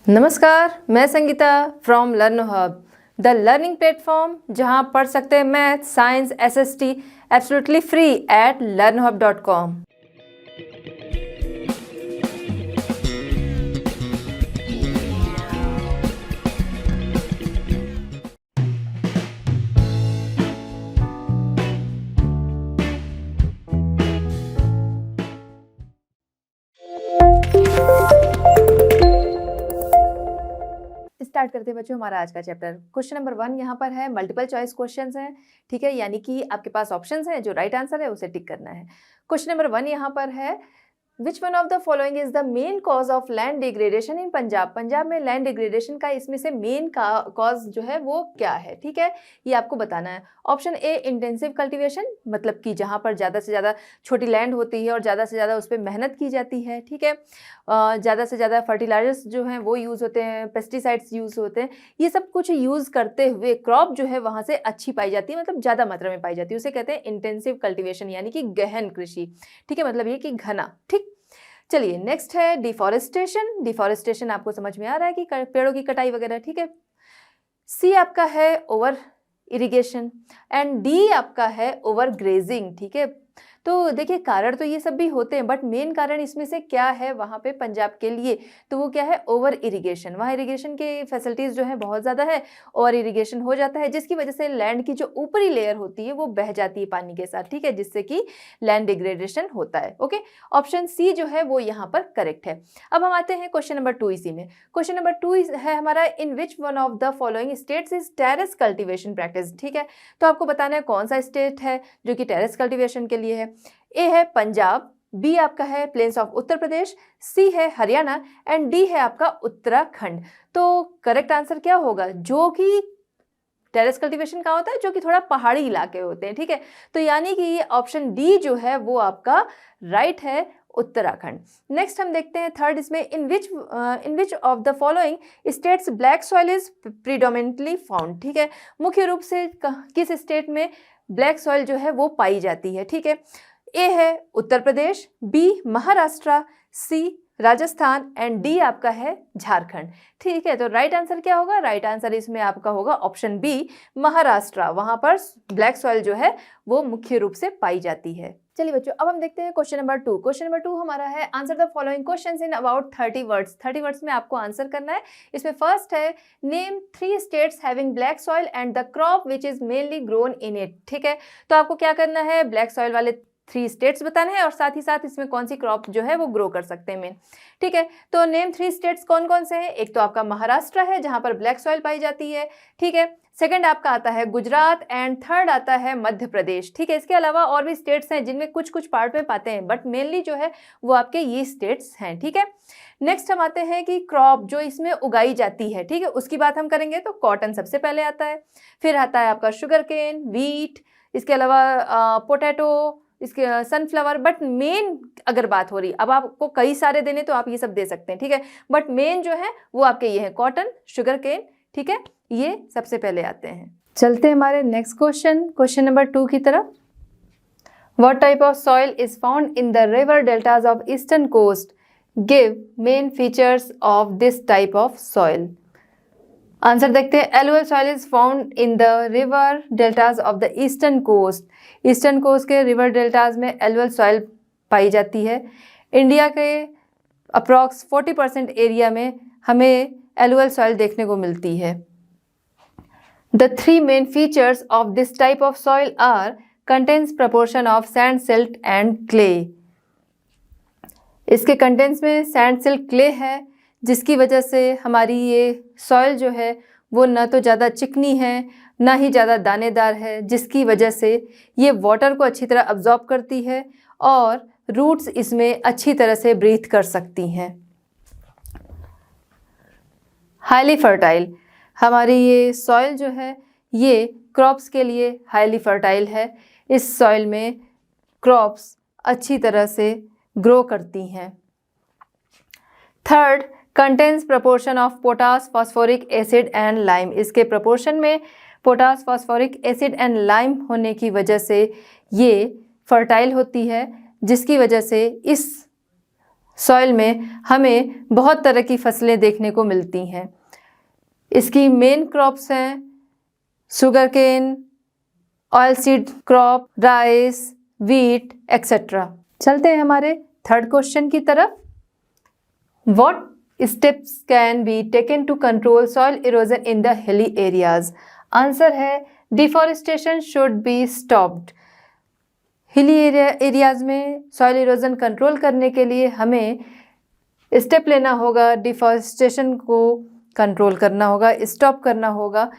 नमस्कार, मैं Sangeeta from लर्नो hub, the learning platform जहां पढ़ सकते हैं math, science, SST absolutely free at learnhub.com। Start करते हैं बच्चों हमारा आज का चैप्टर। क्वेश्चन नंबर 1 यहाँ पर है, मल्टीपल चॉइस क्वेश्चंस हैं, ठीक है, यानी कि आपके पास ऑप्शंस हैं, जो राइट आंसर है उसे टिक करना है। क्वेश्चन नंबर 1 यहाँ पर है, विच one of the following is the main cause of land degradation इन पंजाब। पंजाब में लैंड डिग्रेडेशन का इसमें से मेन कॉज जो है वो क्या है, ठीक है, ये आपको बताना है। ऑप्शन ए इंटेंसिव कल्टीवेशन, मतलब कि जहाँ पर ज़्यादा से ज़्यादा छोटी लैंड होती है और ज़्यादा से ज़्यादा उस पर मेहनत की जाती है, ठीक है, ज़्यादा से ज़्यादा फर्टिलाइजर्स जो हैं वो यूज़ होते हैं, पेस्टिसाइड्स यूज़ होते हैं, ये सब कुछ यूज़ करते हुए क्रॉप जो है वहाँ से अच्छी पाई जाती है, मतलब ज़्यादा मात्रा में पाई जाती है, उसे कहते हैं इंटेंसिव कल्टीवेशन, यानी कि गहन कृषि, ठीक है, मतलब ये कि घना। ठीक, चलिए नेक्स्ट है डिफॉरेस्टेशन। डिफॉरेस्टेशन आपको समझ में आ रहा है कि पेड़ों की कटाई वगैरह, ठीक है। सी आपका है ओवर इरिगेशन एंड डी आपका है ओवर ग्रेजिंग, ठीक है। तो देखिए कारण तो ये सब भी होते हैं, बट मेन कारण इसमें से क्या है वहाँ पे पंजाब के लिए, तो वो क्या है, ओवर इरिगेशन। वहाँ इरिगेशन के फैसिलिटीज़ जो है बहुत ज़्यादा है, ओवर इरिगेशन हो जाता है, जिसकी वजह से लैंड की जो ऊपरी लेयर होती है वो बह जाती है पानी के साथ, ठीक है, जिससे कि लैंड डिग्रेडेशन होता है। ओके, ऑप्शन सी जो है वो यहाँ पर करेक्ट है। अब हम आते हैं क्वेश्चन नंबर 2 इसी में। क्वेश्चन नंबर 2 है हमारा, in which one of the following states is terrace cultivation practice, ठीक है। तो आपको बताना है कौन सा स्टेट है जो कि टेरेस कल्टिवेशन के लिए है। ए है पंजाब, बी आपका है प्लेन्स ऑफ उत्तर प्रदेश, सी है हरियाणा एंड डी है आपका उत्तराखंड। तो करेक्ट आंसर क्या होगा, जो कि टेरेस कल्टीवेशन का होता है, जो कि थोड़ा पहाड़ी इलाके होते हैं, ठीक है, तो यानी कि ये ऑप्शन डी जो है वो आपका राइट है, उत्तराखंड। नेक्स्ट हम देखते हैं थर्ड इसमें, in which of the following states black soil is predominantly found, ठीक है, मुख्य रूप से किस स्टेट में ब्लैक सॉइल जो है वो पाई जाती है, ठीक है। ए है Uttar Pradesh, b Maharashtra, c Rajasthan and d आपका है झारखंड, ठीक है। तो राइट आंसर क्या होगा, राइट आंसर इसमें आपका होगा ऑप्शन बी महाराष्ट्र, वहां पर ब्लैक सॉइल जो है वो मुख्य रूप से पाई जाती है। चलिए बच्चों, अब हम देखते हैं क्वेश्चन नंबर 2। क्वेश्चन नंबर 2 हमारा है, answer the following questions in about 30 words. 30 words में आपको आंसर करना है। इसमें फर्स्ट है, name 3 states having black soil and the crop which is mainly grown in it, ठीक है। तो आपको क्या करना है, ब्लैक सॉइल वाले 3 स्टेट्स बताने हैं और साथ ही साथ इसमें कौन सी क्रॉप जो है वो ग्रो कर सकते हैं मेन, ठीक है। तो नेम 3 स्टेट्स कौन कौन से हैं, एक तो आपका महाराष्ट्र है जहां पर ब्लैक सॉइल पाई जाती है, ठीक है, सेकंड आपका आता है गुजरात एंड थर्ड आता है मध्य प्रदेश, ठीक है। इसके अलावा और भी स्टेट्स हैं जिनमें कुछ कुछ पार्ट में पाते हैं, बट मेनली जो है वो आपके ये स्टेट्स हैं, ठीक है। नेक्स्ट हम आते हैं कि क्रॉप जो इसमें उगाई जाती है, ठीक है, उसकी बात हम करेंगे तो कॉटन सबसे पहले आता है, फिर आता है आपका शुगर केन, व्हीट, इसके अलावा पोटैटो, इसके सनफ्लावर, बट मेन अगर बात हो रही, अब आपको कई सारे देने तो आप ये सब दे सकते हैं, ठीक है, बट मेन जो है वो आपके ये है कॉटन, शुगर केन, ठीक है, ये सबसे पहले आते हैं। चलते हैं हमारे नेक्स्ट क्वेश्चन, क्वेश्चन नंबर 2 की तरफ। What type of soil is found in the river deltas of eastern coast, give main features of this type of soil. Answer देखते हैं, alluvial soil is found in the river deltas of the eastern coast. Eastern coast के river deltas में alluvial soil पाई जाती है। India के approx 40% area में हमें एलुअल सॉइल देखने को मिलती है। The 3 main features of this type of soil are contains proportion of sand, silt and clay. इसके कंटेंट्स में सैंड, सिल्ट, क्ले है, जिसकी वजह से हमारी ये सॉइल जो है वो ना तो ज़्यादा चिकनी है ना ही ज़्यादा दानेदार है, जिसकी वजह से ये वाटर को अच्छी तरह अब्जॉर्ब करती है और रूट्स इसमें अच्छी तरह से ब्रीथ कर सकती हैं। हाईली फर्टाइल, हमारी ये सॉइल जो है ये क्रॉप्स के लिए हाईली फर्टाइल है। इस सॉइल में क्रॉप्स अच्छी तरह से ग्रो करती हैं। Third, contains proportion of potash, phosphoric acid and lime. इसके प्रपोर्शन में potash, phosphoric acid and lime होने की वजह से ये फर्टाइल होती है, जिसकी वजह से इस सॉइल में हमें बहुत तरह की फसलें देखने को मिलती हैं। इसकी मेन क्रॉप्स हैं sugar cane, oil seed crop, rice, wheat etcetera. चलते हैं हमारे थर्ड क्वेश्चन की तरफ। What steps can be taken to control soil erosion in the hilly areas? Answer है deforestation should be stopped. Hilly areas में soil erosion control करने के लिए हमें स्टेप लेना होगा, डिफॉरेस्टेशन को कंट्रोल करना होगा, स्टॉप करना होगा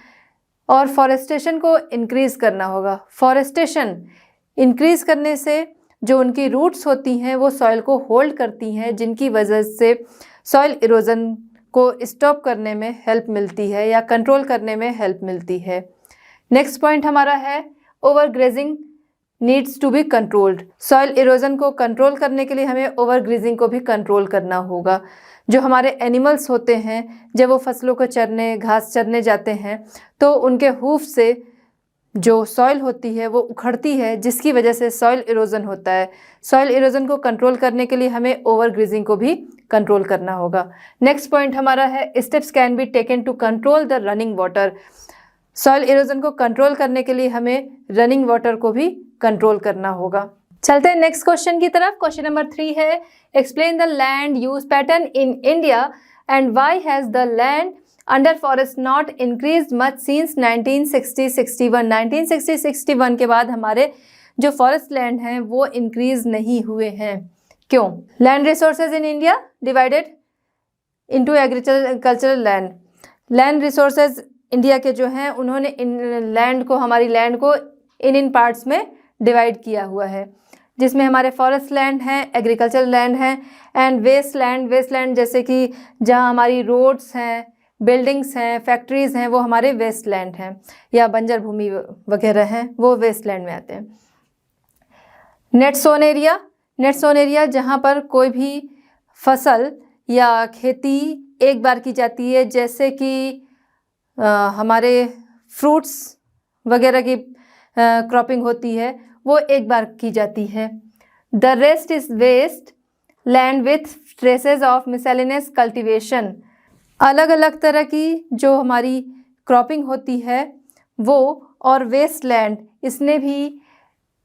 और फॉरेस्टेशन को इंक्रीज़ करना होगा। फॉरेस्टेशन इंक्रीज़ करने से जो उनकी रूट्स होती हैं वो सॉइल को होल्ड करती हैं, जिनकी वजह से सॉइल इरोजन को स्टॉप करने में हेल्प मिलती है या कंट्रोल करने में हेल्प मिलती है। नेक्स्ट पॉइंट हमारा है overgrazing needs to be controlled. Soil erosion को कंट्रोल करने के लिए हमें ओवरग्रेजिंग को भी कंट्रोल करना होगा। जो हमारे एनिमल्स होते हैं जब वो फसलों को चरने, घास चरने जाते हैं तो उनके हूफ से जो सॉइल होती है वो उखड़ती है, जिसकी वजह से सॉइल इरोजन होता है। सॉइल इरोजन को कंट्रोल करने के लिए हमें ओवरग्रेजिंग को भी कंट्रोल करना होगा। नेक्स्ट पॉइंट हमारा है steps can be taken to control the running water. Soil erosion को कंट्रोल करने के लिए हमें रनिंग वाटर को भी कंट्रोल करना होगा। चलते हैं नेक्स्ट क्वेश्चन की तरफ। क्वेश्चन नंबर 3 है explain the land use pattern in India and why has the land under forest not increase much since 1960-61। 1960-61 के बाद हमारे जो फॉरेस्ट लैंड हैं वो इंक्रीज नहीं हुए हैं। क्यों? Land resources in India divided into agricultural land. Land resources India के जो हैं उन्होंने इन लैंड को, हमारी लैंड को इन पार्ट्स में डिवाइड किया हुआ है, जिसमें हमारे फॉरेस्ट लैंड हैं, एग्रीकल्चर लैंड हैं and waste land. Waste land जैसे कि जहाँ हमारी रोड्स हैं, बिल्डिंग्स हैं, फैक्ट्रीज़ हैं, वो हमारे वेस्ट लैंड हैं, या बंजर भूमि वगैरह हैं, वो वेस्ट लैंड में आते हैं। Net sown area, net sown area जहाँ पर कोई भी फसल या खेती एक बार की जाती है, जैसे कि हमारे फ्रूट्स वगैरह की क्रॉपिंग होती है, वो एक बार की जाती है। The rest is waste land with traces of miscellaneous cultivation. अलग अलग तरह की जो हमारी क्रॉपिंग होती है वो, और वेस्ट लैंड, इसने भी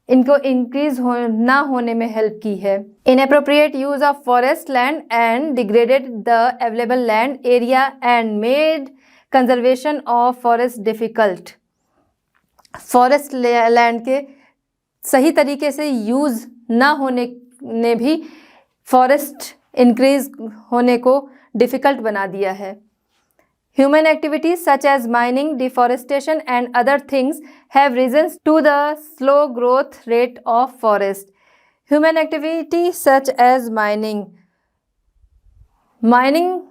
इनको इंक्रीज ना होने में हेल्प की है। Inappropriate use of forest land and degraded the available land area and made conservation of forest difficult. Forest land के सही तरीके से यूज़ ना होने ने भी फॉरेस्ट इंक्रीज होने को डिफ़िकल्ट बना दिया है। Human activities such as mining, deforestation and other things have reasons to the slow growth rate of forest. Human activity such as mining, mining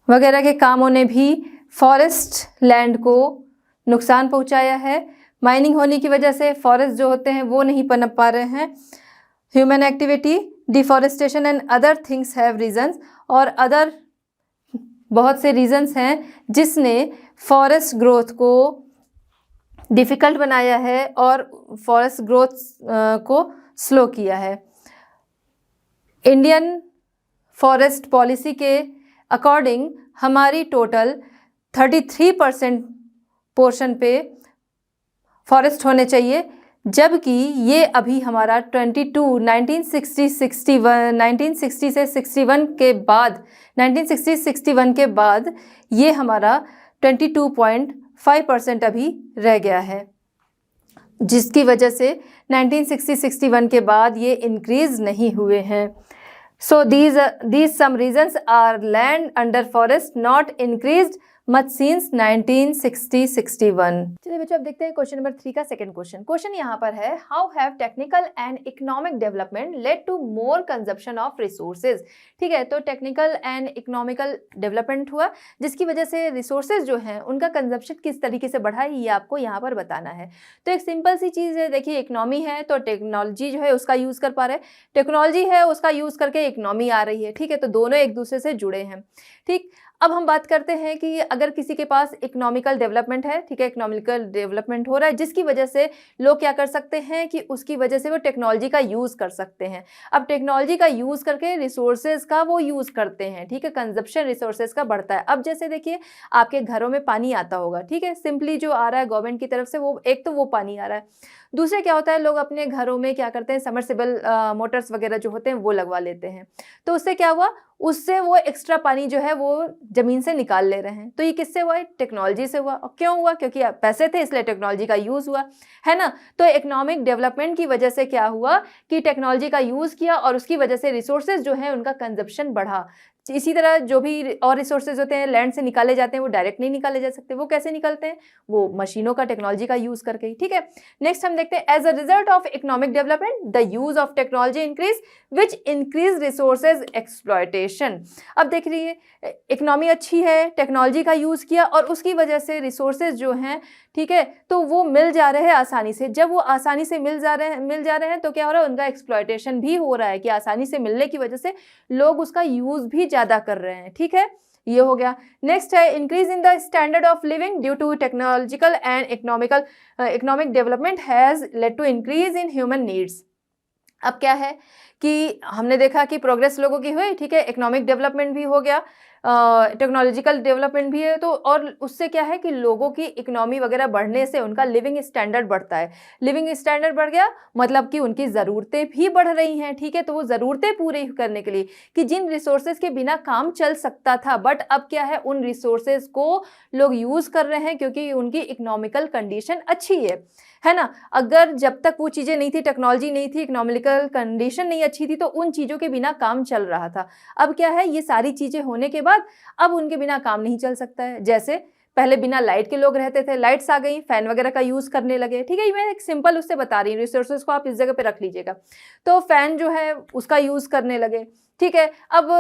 वगैरह के कामों ने भी फॉरेस्ट लैंड को नुकसान पहुंचाया है। माइनिंग होने की वजह से फॉरेस्ट जो होते हैं वो नहीं पनप पा रहे हैं। Human activity, deforestation and other things have reasons, और अदर बहुत से रीजन्स हैं जिसने फॉरेस्ट ग्रोथ को डिफ़िकल्ट बनाया है और फॉरेस्ट ग्रोथ को स्लो किया है। इंडियन फॉरेस्ट पॉलिसी के अकॉर्डिंग हमारी टोटल 33% पोर्शन पे फॉरेस्ट होने चाहिए, जबकि ये अभी हमारा 1960 से 61 के बाद, 1960-61 के बाद ये हमारा 22.5% अभी रह गया है, जिसकी वजह से 1960-61 के बाद ये इंक्रीज नहीं हुए हैं। So these some reasons are land under forest not increased much since 1960-61। चलिए बच्चों, अब देखते हैं क्वेश्चन नंबर 3 का सेकंड क्वेश्चन। क्वेश्चन यहाँ पर है how have technical and economic development led to more consumption of resources. ठीक है, तो टेक्निकल एंड इकोनॉमिकल डेवलपमेंट हुआ जिसकी वजह से रिसोर्सेज जो हैं उनका कंजप्शन किस तरीके से बढ़ा है, ये आपको यहाँ पर बताना है। तो एक सिंपल सी चीज़ है, देखिए इकोनॉमी है तो टेक्नोलॉजी जो है उसका यूज़ कर पा रहे हैं, टेक्नोलॉजी है उसका यूज़ करके इकोनॉमी आ रही है। ठीक है, तो दोनों एक दूसरे से जुड़े हैं। ठीक, अब हम बात करते हैं कि अगर किसी के पास इकोनॉमिकल डेवलपमेंट है, ठीक है, इकोनॉमिकल डेवलपमेंट हो रहा है जिसकी वजह से लोग क्या कर सकते हैं कि उसकी वजह से वो टेक्नोलॉजी का यूज़ कर सकते हैं। अब टेक्नोलॉजी का यूज़ करके रिसोर्सेज का वो यूज़ करते हैं, ठीक है, कंजप्शन रिसोर्सेज का बढ़ता है। अब जैसे देखिए आपके घरों में पानी आता होगा, ठीक है, सिंपली जो आ रहा है गवर्नमेंट की तरफ से, वो एक तो वो पानी आ रहा है। दूसरे क्या होता है, लोग अपने घरों में क्या करते हैं, सबमर्सिबल मोटर्स वगैरह जो होते हैं वो लगवा लेते हैं। तो उससे क्या हुआ, उससे वो एक्स्ट्रा पानी जो है वो ज़मीन से निकाल ले रहे हैं। तो ये किससे हुआ है, टेक्नोलॉजी से हुआ। और क्यों हुआ, क्योंकि पैसे थे इसलिए टेक्नोलॉजी का यूज़ हुआ, है ना। तो इकोनॉमिक डेवलपमेंट की वजह से क्या हुआ कि टेक्नोलॉजी का यूज़ किया और उसकी वजह से रिसोर्सेज जो है उनका कंजप्शन बढ़ा। इसी तरह जो भी और रिसोर्सेज होते हैं लैंड से निकाले जाते हैं, वो डायरेक्ट नहीं निकाले जा सकते। वो कैसे निकलते हैं, वो मशीनों का, टेक्नोलॉजी का यूज़ करके ही, ठीक है। नेक्स्ट हम देखते हैं, as a result of economic development the use of technology increase which increase resources exploitation. अब देख रही इकोनॉमी अच्छी है, टेक्नोलॉजी का यूज़ किया और उसकी वजह से रिसोर्सेज जो हैं, ठीक है, तो वो मिल जा रहे हैं आसानी से। जब वो आसानी से मिल जा रहे हैं तो क्या हो रहा है, उनका एक्सप्लॉयटेशन भी हो रहा है कि आसानी से मिलने की वजह से लोग उसका यूज़ भी ज़्यादा कर रहे हैं, ठीक है, ये हो गया। नेक्स्ट है, increase in the standard of living due to technological and economic development has led to increase in human needs. अब क्या है कि हमने देखा कि प्रोग्रेस लोगों की हुई, ठीक है, इकोनॉमिक डेवलपमेंट भी हो गया, टेक्नोलॉजिकल डेवलपमेंट भी है, तो और उससे क्या है कि लोगों की इकोनॉमी वगैरह बढ़ने से उनका लिविंग स्टैंडर्ड बढ़ता है। लिविंग स्टैंडर्ड बढ़ गया मतलब कि उनकी ज़रूरतें भी बढ़ रही हैं, ठीक है। तो वो ज़रूरतें पूरी करने के लिए कि जिन रिसोर्सेज के बिना काम चल सकता था, बट अब क्या है, उन रिसोर्सेज को लोग यूज़ कर रहे हैं क्योंकि उनकी इकोनॉमिकल कंडीशन अच्छी है ना। अगर जब तक वो चीज़ें नहीं थी, टेक्नोलॉजी नहीं थी, इकोनॉमिकल कंडीशन नहीं अच्छी थी, तो उन चीज़ों के बिना काम चल रहा था। अब क्या है, ये सारी चीज़ें होने के बाद अब उनके बिना काम नहीं चल सकता है। जैसे पहले बिना लाइट के लोग रहते थे, लाइट्स आ गई, फैन वगैरह का यूज़ करने लगे, ठीक है। मैं एक सिंपल उससे बता रही हूँ, रिसोर्सेज को आप इस जगह पे रख लीजिएगा। तो फैन जो है उसका यूज़ करने लगे, ठीक है। अब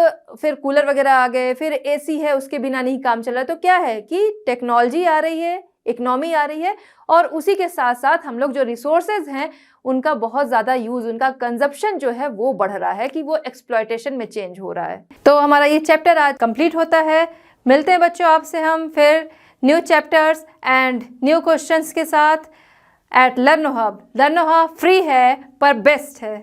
फिर कूलर वगैरह आ गए, फिर एसी है, उसके बिना नहीं काम चल रहा। तो क्या है कि टेक्नोलॉजी आ रही है, इकोनॉमी आ रही है और उसी के साथ साथ हम लोग जो रिसोर्सेज हैं उनका बहुत ज़्यादा यूज़, उनका कंजप्शन जो है वो बढ़ रहा है कि वो एक्सप्लॉयटेशन में चेंज हो रहा है। तो हमारा ये चैप्टर आज कंप्लीट होता है। मिलते हैं बच्चों आपसे हम फिर new chapters and new questions के साथ at Learno hub. Learno hub free है पर बेस्ट है।